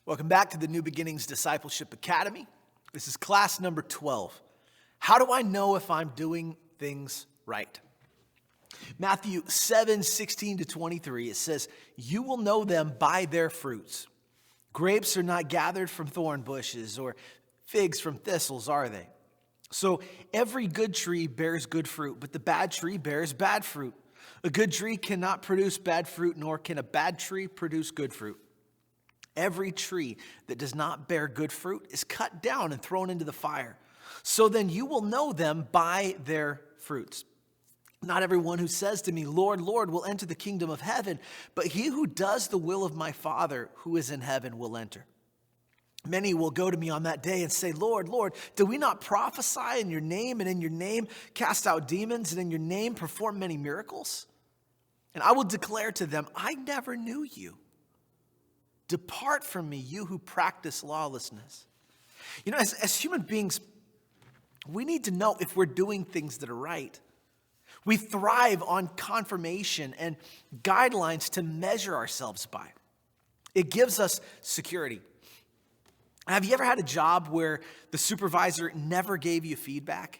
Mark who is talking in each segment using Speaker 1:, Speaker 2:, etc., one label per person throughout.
Speaker 1: Welcome back to the New Beginnings Discipleship Academy. This is class number 12. How do I know if I'm doing things right? Matthew 7:16-23, it says, "You will know them by their fruits. Grapes are not gathered from thorn bushes, or figs from thistles, are they? So every good tree bears good fruit, but the bad tree bears bad fruit. A good tree cannot produce bad fruit, nor can a bad tree produce good fruit. Every tree that does not bear good fruit is cut down and thrown into the fire. So then you will know them by their fruits. Not everyone who says to me, 'Lord, Lord,' will enter the kingdom of heaven, but he who does the will of my Father who is in heaven will enter. Many will go to me on that day and say, 'Lord, Lord, did we not prophesy in your name, and in your name cast out demons, and in your name perform many miracles?' And I will declare to them, 'I never knew you. Depart from me, you who practice lawlessness.'" You know, as human beings, we need to know if we're doing things that are right. We thrive on confirmation and guidelines to measure ourselves by. It gives us security. Have you ever had a job where the supervisor never gave you feedback?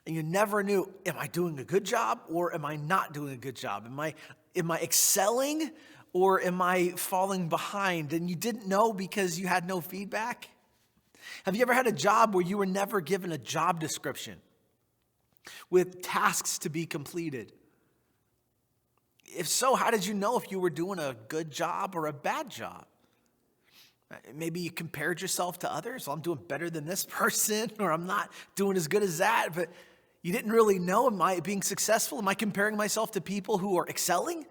Speaker 1: And you never knew, am I doing a good job or am I not doing a good job? Am I excelling or am I falling behind? And you didn't know because you had no feedback? Have you ever had a job where you were never given a job description with tasks to be completed? If so, how did you know if you were doing a good job or a bad job? Maybe you compared yourself to others. Well, I'm doing better than this person, or I'm not doing as good as that. But you didn't really know, am I being successful? Am I comparing myself to people who are excelling?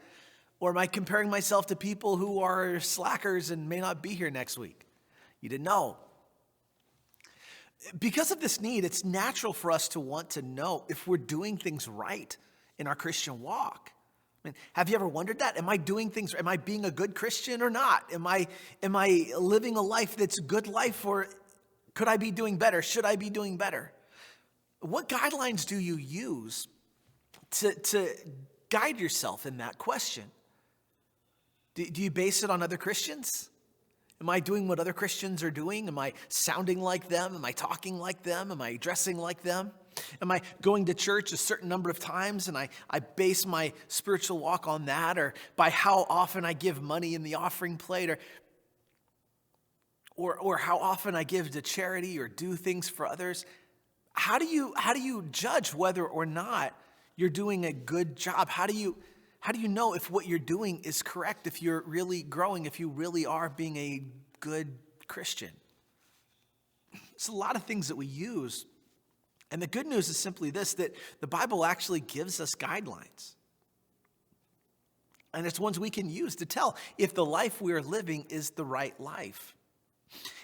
Speaker 1: Or am I comparing myself to people who are slackers and may not be here next week? You didn't know. Because of this need, it's natural for us to want to know if we're doing things right in our Christian walk. I mean, have you ever wondered that? Am I doing things? Am I being a good Christian or not? Am I living a life that's a good life, or could I be doing better? Should I be doing better? What guidelines do you use to guide yourself in that question? Do you base it on other Christians? Am I doing what other Christians are doing? Am I sounding like them? Am I talking like them? Am I dressing like them? Am I going to church a certain number of times and I base my spiritual walk on that, or by how often I give money in the offering plate, or how often I give to charity or do things for others? How do you judge whether or not you're doing a good job? How do you know if what you're doing is correct, if you're really growing, if you really are being a good Christian? It's a lot of things that we use. And the good news is simply this, that the Bible actually gives us guidelines. And it's ones we can use to tell if the life we are living is the right life.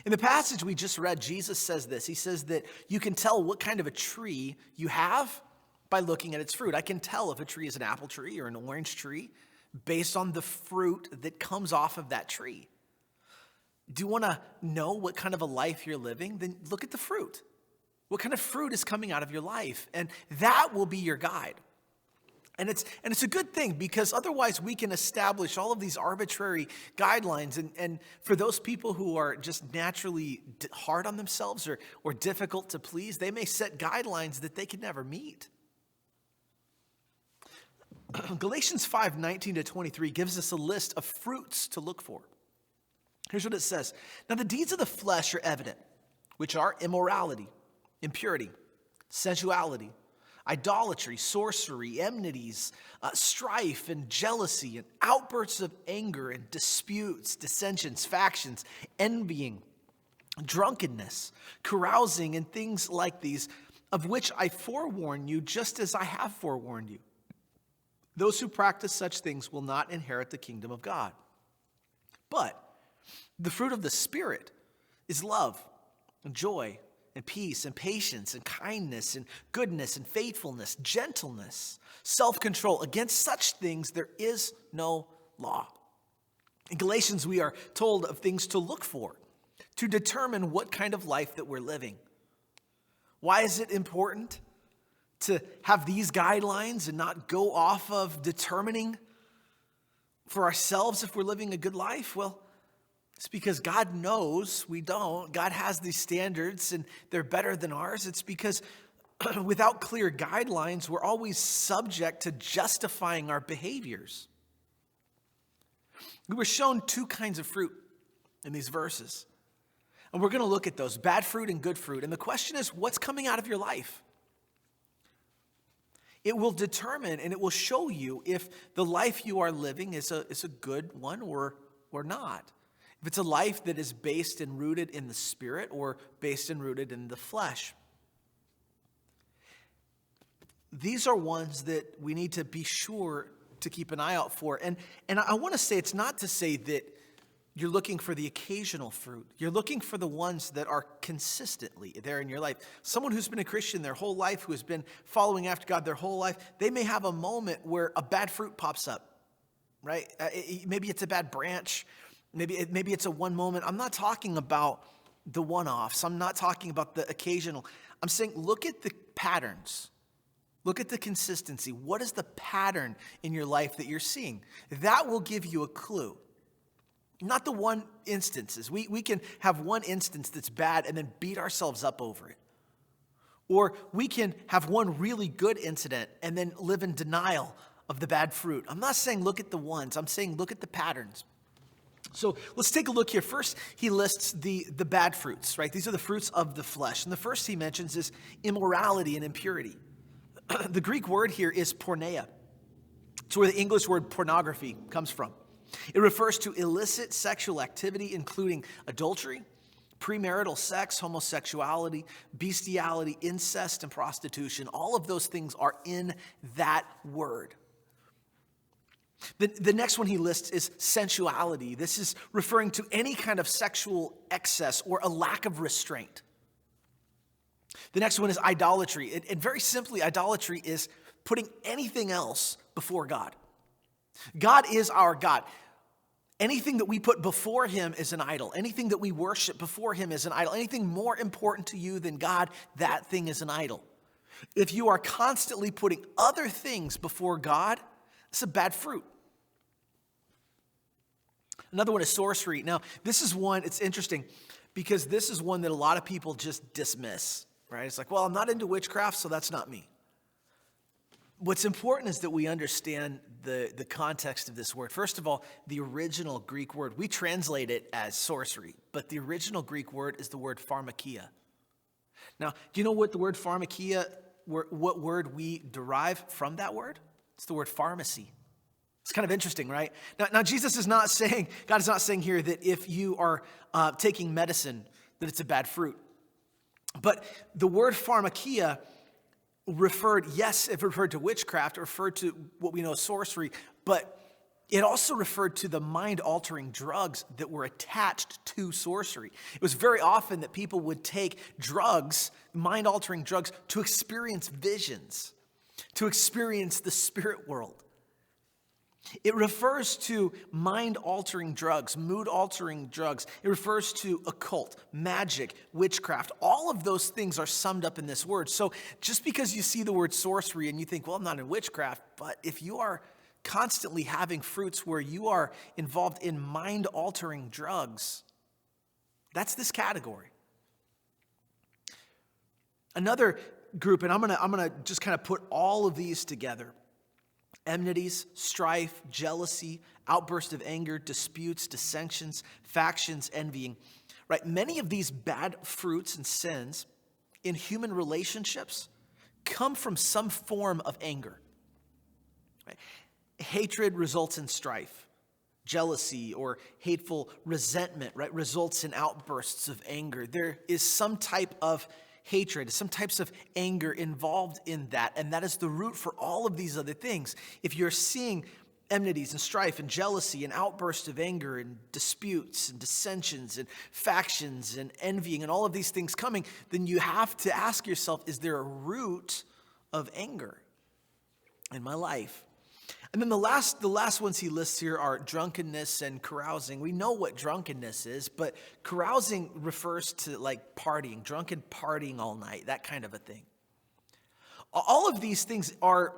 Speaker 1: In the passage we just read, Jesus says this. He says that you can tell what kind of a tree you have by looking at its fruit. I can tell if a tree is an apple tree or an orange tree based on the fruit that comes off of that tree. Do you want to know what kind of a life you're living? Then look at the fruit. What kind of fruit is coming out of your life? And that will be your guide. And it's a good thing, because otherwise we can establish all of these arbitrary guidelines. And for those people who are just naturally hard on themselves or difficult to please, they may set guidelines that they could never meet. Galatians 5:19-23 gives us a list of fruits to look for. Here's what it says. "Now the deeds of the flesh are evident, which are immorality, impurity, sensuality, idolatry, sorcery, enmities, strife and jealousy, and outbursts of anger and disputes, dissensions, factions, envying, drunkenness, carousing, and things like these, of which I forewarn you, just as I have forewarned you. Those who practice such things will not inherit the kingdom of God. But the fruit of the Spirit is love and joy and peace and patience and kindness and goodness and faithfulness, gentleness, self-control. Against such things there is no law." In Galatians, we are told of things to look for to determine what kind of life that we're living. Why is it important to have these guidelines and not go off of determining for ourselves if we're living a good life? Well, It's because God knows we don't. God has these standards and they're better than ours. It's because without clear guidelines, we're always subject to justifying our behaviors. We were shown two kinds of fruit in these verses. And we're going to look at those, bad fruit and good fruit. And the question is, what's coming out of your life? It will determine and it will show you if the life you are living is a good one or not. If it's a life that is based and rooted in the Spirit or based and rooted in the flesh. These are ones that we need to be sure to keep an eye out for. And I want to say, it's not to say that you're looking for the occasional fruit. You're looking for the ones that are consistently there in your life. Someone who's been a Christian their whole life, who has been following after God their whole life, they may have a moment where a bad fruit pops up, right? Maybe it's a bad branch. Maybe it's a one moment. I'm not talking about the one-offs. I'm not talking about the occasional. I'm saying look at the patterns. Look at the consistency. What is the pattern in your life that you're seeing? That will give you a clue. Not the one instances. We can have one instance that's bad and then beat ourselves up over it. Or we can have one really good incident and then live in denial of the bad fruit. I'm not saying look at the ones. I'm saying look at the patterns. So let's take a look here. First, he lists the bad fruits, right? These are the fruits of the flesh. And the first he mentions is immorality and impurity. The Greek word here is porneia. It's where the English word pornography comes from. It refers to illicit sexual activity, including adultery, premarital sex, homosexuality, bestiality, incest, and prostitution. All of those things are in that word. The next one he lists is sensuality. This is referring to any kind of sexual excess or a lack of restraint. The next one is idolatry. And very simply, idolatry is putting anything else before God. God is our God. Anything that we put before him is an idol. Anything that we worship before him is an idol. Anything more important to you than God, that thing is an idol. If you are constantly putting other things before God, it's a bad fruit. Another one is sorcery. Now, this is one, it's interesting because this is one that a lot of people just dismiss, right? It's like, well, I'm not into witchcraft, so that's not me. What's important is that we understand the context of this word. First of all, the original Greek word, we translate it as sorcery, but the original Greek word is the word pharmakia. Now, do you know what the word pharmakia, what word we derive from that word? It's the word pharmacy. It's kind of interesting, right? Now Jesus is not saying, God is not saying here that if you are taking medicine, that it's a bad fruit. But the word pharmakia referred to witchcraft, referred to what we know as sorcery, but it also referred to the mind-altering drugs that were attached to sorcery. It was very often that people would take drugs, mind-altering drugs, to experience visions, to experience the spirit world. It refers to mind-altering drugs, mood-altering drugs. It refers to occult, magic, witchcraft. All of those things are summed up in this word. So just because you see the word sorcery and you think, well, I'm not in witchcraft, but if you are constantly having fruits where you are involved in mind-altering drugs, that's this category. Another group, and I'm gonna just kind of put all of these together. Enmities, strife, jealousy, outburst of anger, disputes, dissensions, factions, envying. Right? Many of these bad fruits and sins in human relationships come from some form of anger. Right? Hatred results in strife. Jealousy or hateful resentment, right, results in outbursts of anger. There is some type of hatred, some types of anger involved in that, and that is the root for all of these other things. If you're seeing enmities and strife and jealousy and outbursts of anger and disputes and dissensions and factions and envying and all of these things coming, then you have to ask yourself, is there a root of anger in my life? And then the last ones he lists here are drunkenness and carousing. We know what drunkenness is, but carousing refers to like partying, drunken partying all night, that kind of a thing. All of these things are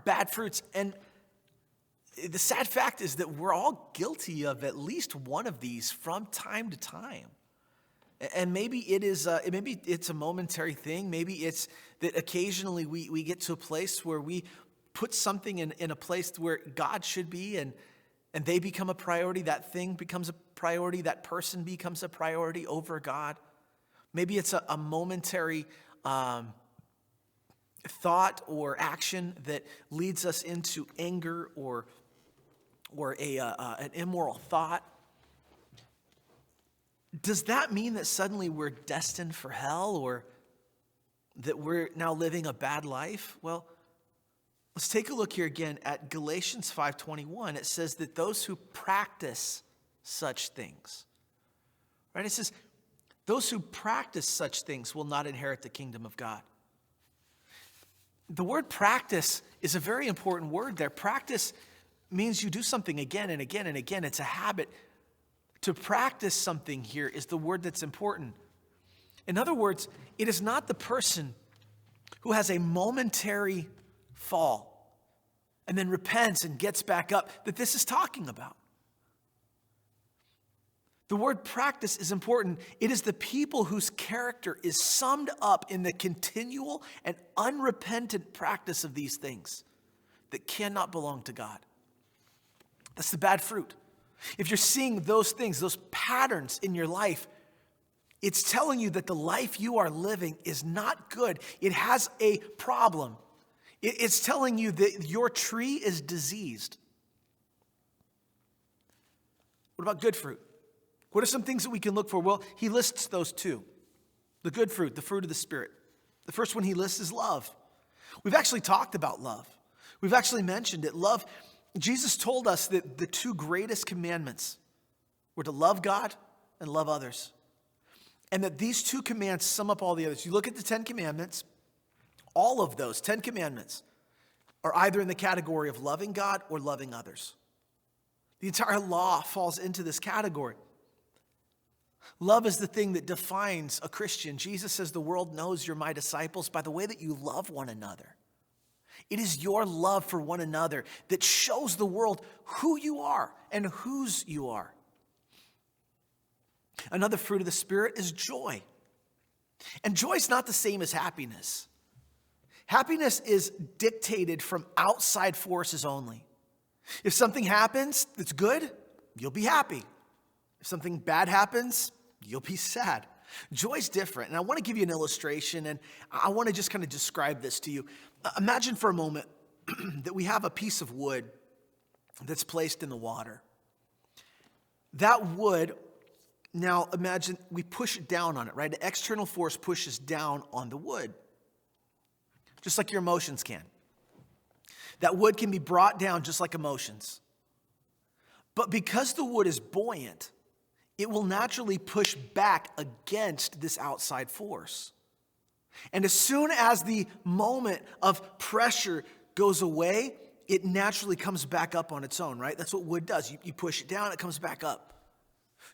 Speaker 1: bad fruits. And The sad fact is that we're all guilty of at least one of these from time to time. And maybe it's a momentary thing. Maybe it's that occasionally we get to a place where we put something in a place where God should be, and they become a priority. That thing becomes a priority. That person becomes a priority over God. Maybe it's a momentary thought or action that leads us into anger or an immoral thought. Does that mean that suddenly we're destined for hell, or that we're now living a bad life? Well, let's take a look here again at Galatians 5:21. It says that those who practice such things, right? It says, those who practice such things will not inherit the kingdom of God. The word practice is a very important word there. Practice means you do something again and again and again. It's a habit. To practice something here is the word that's important. In other words, it is not the person who has a momentary fall and then repents and gets back up that this is talking about. The word practice is important. It is the people whose character is summed up in the continual and unrepentant practice of these things that cannot belong to God. That's the bad fruit. If you're seeing those things, those patterns in your life, it's telling you that the life you are living is not good. It has a problem. It's telling you that your tree is diseased. What about good fruit? What are some things that we can look for? Well, he lists those two. The good fruit, the fruit of the Spirit. The first one he lists is love. We've actually talked about love. We've actually mentioned it. Love, Jesus told us that the two greatest commandments were to love God and love others. And that these two commands sum up all the others. You look at the 10 commandments, all of those 10 commandments are either in the category of loving God or loving others. The entire law falls into this category. Love is the thing that defines a Christian. Jesus says the world knows you're my disciples by the way that you love one another. It is your love for one another that shows the world who you are and whose you are. Another fruit of the Spirit is joy. And joy is not the same as happiness. Happiness is dictated from outside forces only. If something happens that's good, you'll be happy. If something bad happens, you'll be sad. Joy's different. And I want to give you an illustration, and I want to just kind of describe this to you. Imagine for a moment that we have a piece of wood that's placed in the water. That wood, now imagine we push it down on it, right? An external force pushes down on the wood, just like your emotions can. That wood can be brought down just like emotions. But because the wood is buoyant, it will naturally push back against this outside force. And as soon as the moment of pressure goes away, it naturally comes back up on its own, right? That's what wood does. You push it down, it comes back up.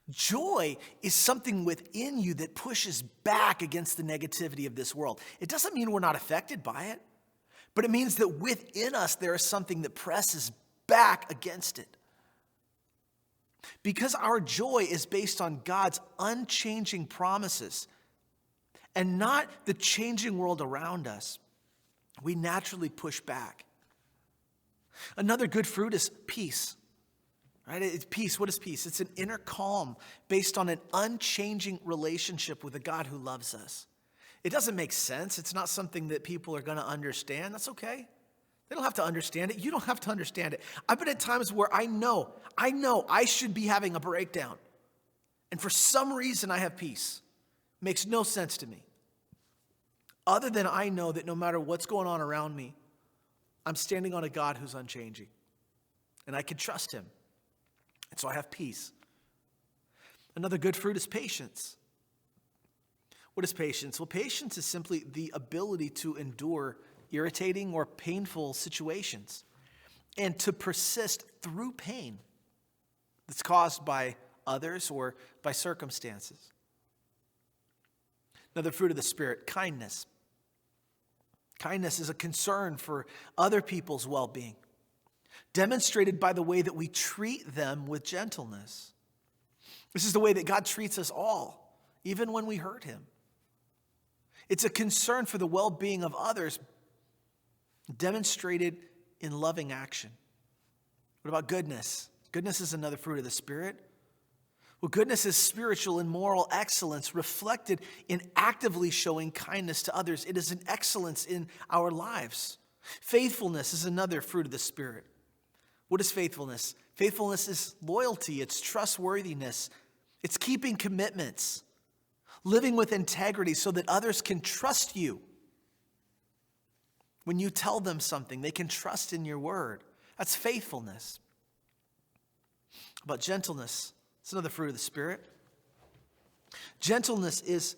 Speaker 1: Joy is something within you that pushes back against the negativity of this world. It doesn't mean we're not affected by it, but it means that within us there is something that presses back against it. Because our joy is based on God's unchanging promises and not the changing world around us, we naturally push back. Another good fruit is peace. Right? It's peace. What is peace? It's an inner calm based on an unchanging relationship with a God who loves us. It doesn't make sense. It's not something that people are going to understand. That's okay. They don't have to understand it. You don't have to understand it. I've been at times where I know I should be having a breakdown. And for some reason I have peace. Makes no sense to me. Other than I know that no matter what's going on around me, I'm standing on a God who's unchanging. And I can trust him. And so I have peace. Another good fruit is patience. What is patience? Well, patience is simply the ability to endure irritating or painful situations and to persist through pain that's caused by others or by circumstances. Another fruit of the Spirit, kindness. Kindness is a concern for other people's well-being. demonstrated by the way that we treat them with gentleness. This is the way that God treats us all, even when we hurt him. It's a concern for the well-being of others, demonstrated in loving action. What about goodness? Goodness is another fruit of the Spirit. Well, goodness is spiritual and moral excellence reflected in actively showing kindness to others. It is an excellence in our lives. Faithfulness is another fruit of the Spirit. What is faithfulness? Faithfulness is loyalty. It's trustworthiness. It's keeping commitments, living with integrity so that others can trust you. When you tell them something, they can trust in your word. That's faithfulness. How about gentleness? It's another fruit of the Spirit. Gentleness is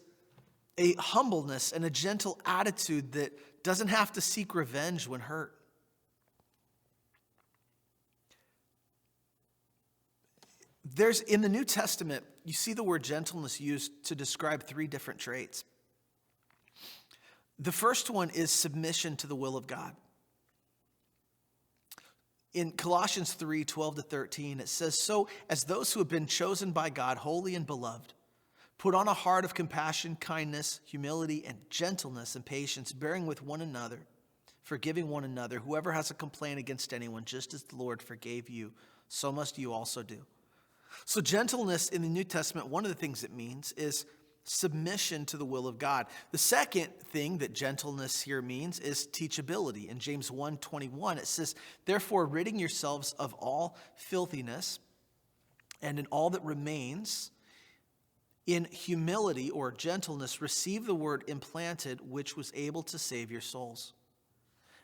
Speaker 1: a humbleness and a gentle attitude that doesn't have to seek revenge when hurt. In the New Testament, you see the word gentleness used to describe 3 different traits. The first one is submission to the will of God. In Colossians 3:12-13, it says, "So as those who have been chosen by God, holy and beloved, put on a heart of compassion, kindness, humility, and gentleness and patience, bearing with one another, forgiving one another. Whoever has a complaint against anyone, just as the Lord forgave you, so must you also do." So gentleness in the New Testament, one of the things it means is submission to the will of God. The second thing that gentleness here means is teachability. In James 1:21, it says, "Therefore, ridding yourselves of all filthiness and in all that remains, in humility or gentleness, receive the word implanted, which was able to save your souls."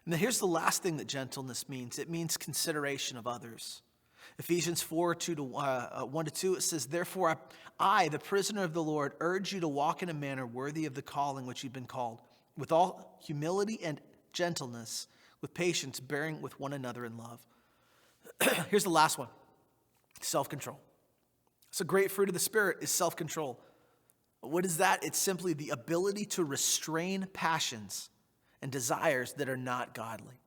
Speaker 1: And then here's the last thing that gentleness means. It means consideration of others. Ephesians 4:1-2, it says, "Therefore I, the prisoner of the Lord, urge you to walk in a manner worthy of the calling which you've been called, with all humility and gentleness, with patience, bearing with one another in love." Here's the last one, self-control. So great fruit of the Spirit is self-control. What is that? It's simply the ability to restrain passions and desires that are not godly.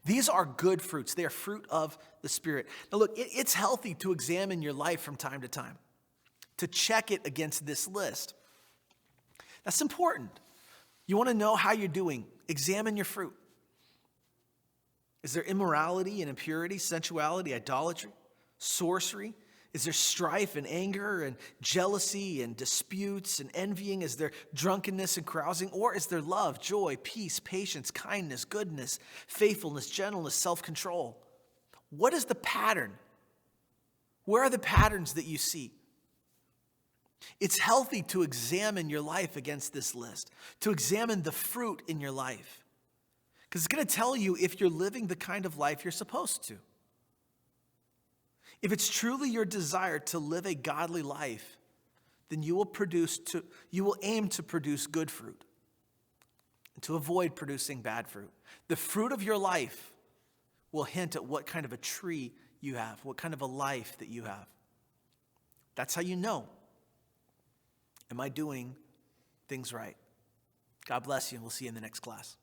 Speaker 1: These are good fruits. They are fruit of the Spirit. Now look, it's healthy to examine your life from time to time, to check it against this list. That's important. You want to know how you're doing? Examine your fruit. Is there immorality and impurity, sensuality, idolatry, sorcery? Is there strife and anger and jealousy and disputes and envying? Is there drunkenness and carousing? Or is there love, joy, peace, patience, kindness, goodness, faithfulness, gentleness, self-control? What is the pattern? Where are the patterns that you see? It's healthy to examine your life against this list, to examine the fruit in your life, because it's going to tell you if you're living the kind of life you're supposed to. If it's truly your desire to live a godly life, then you will aim to produce good fruit and to avoid producing bad fruit. The fruit of your life will hint at what kind of a tree you have, what kind of a life that you have. That's how you know. Am I doing things right? God bless you, and we'll see you in the next class.